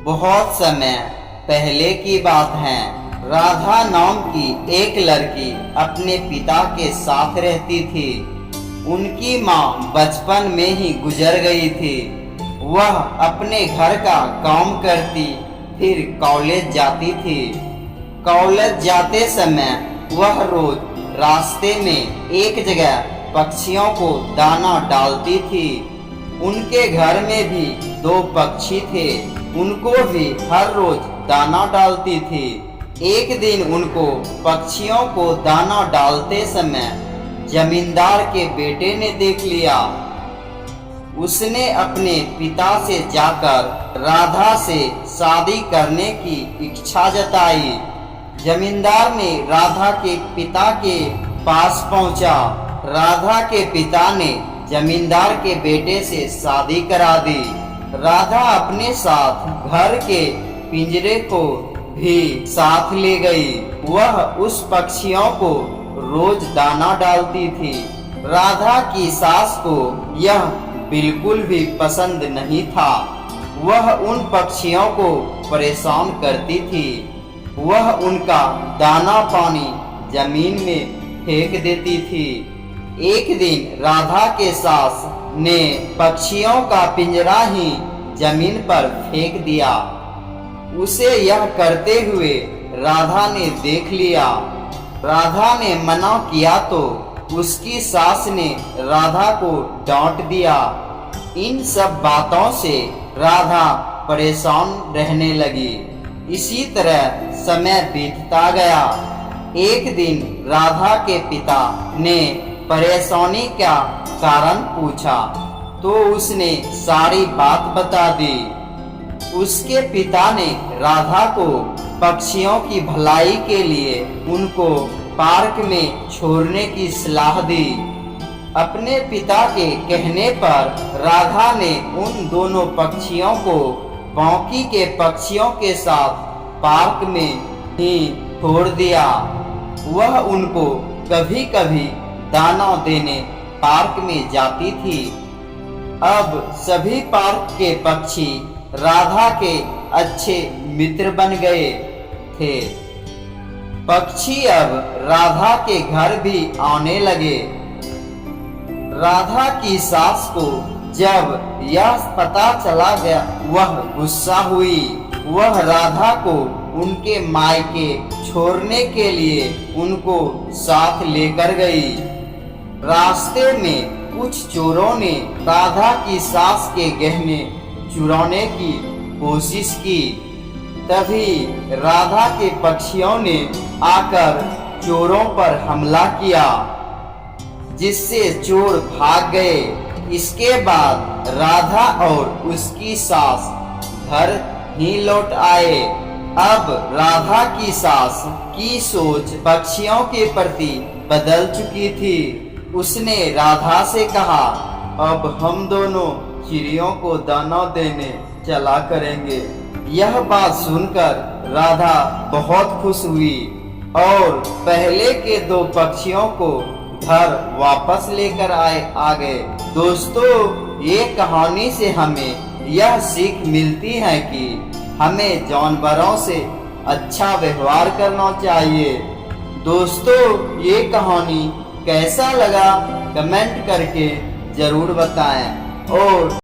बहुत समय पहले की बात है। राधा नाम की एक लड़की अपने पिता के साथ रहती थी। उनकी माँ बचपन में ही गुजर गई थी। वह अपने घर का काम करती, फिर कॉलेज जाती थी। कॉलेज जाते समय वह रोज रास्ते में एक जगह पक्षियों को दाना डालती थी। उनके घर में भी 2 पक्षी थे, उनको भी हर रोज दाना डालती थी। एक दिन उनको पक्षियों को दाना डालते समय जमींदार के बेटे ने देख लिया। उसने अपने पिता से जाकर राधा से शादी करने की इच्छा जताई। जमींदार ने राधा के पिता के पास पहुंचा। राधा के पिता ने जमींदार के बेटे से शादी करा दी। राधा अपने साथ घर के पिंजरे को भी साथ ले गई। वह उस पक्षियों को रोज दाना डालती थी। राधा की सास को यह बिल्कुल भी पसंद नहीं था। वह उन पक्षियों को परेशान करती थी। वह उनका दाना पानी जमीन में फेंक देती थी। एक दिन राधा के सास ने पक्षियों का पिंजरा ही जमीन पर फेंक दिया। उसे यह करते हुए राधा ने देख लिया। राधा ने मना किया तो उसकी सास ने राधा को डांट दिया। इन सब बातों से राधा परेशान रहने लगी। इसी तरह समय बीतता गया। एक दिन राधा के पिता ने परेशानी का कारण पूछा तो उसने सारी बात बता दी। उसके पिता ने राधा को पक्षियों की भलाई के लिए उनको पार्क में छोड़ने की सलाह दी। अपने पिता के कहने पर राधा ने उन दोनों पक्षियों को बाकी के पक्षियों के साथ पार्क में ही छोड़ दिया। वह उनको कभी कभी दाना देने पार्क में जाती थी। अब सभी पार्क के पक्षी राधा के अच्छे मित्र बन गए थे। पक्षी अब राधा के घर भी आने लगे। राधा की सास को जब यह पता चला गया, वह गुस्सा हुई। वह राधा को उनके मायके छोड़ने के लिए उनको साथ लेकर गई। रास्ते में कुछ चोरों ने राधा की सास के गहने चुराने की कोशिश की। तभी राधा के पक्षियों ने आकर चोरों पर हमला किया, जिससे चोर भाग गए। इसके बाद राधा और उसकी सास घर ही लौट आए। अब राधा की सास की सोच पक्षियों के प्रति बदल चुकी थी। उसने राधा से कहा, अब हम दोनों चिड़ियों को दाना देने चला करेंगे। यह बात सुनकर राधा बहुत खुश हुई और पहले के 2 पक्षियों को घर वापस लेकर आ गए। दोस्तों, ये कहानी से हमें यह सीख मिलती है कि हमें जानवरों से अच्छा व्यवहार करना चाहिए। दोस्तों, ये कहानी कैसा लगा कमेंट करके जरूर बताएं और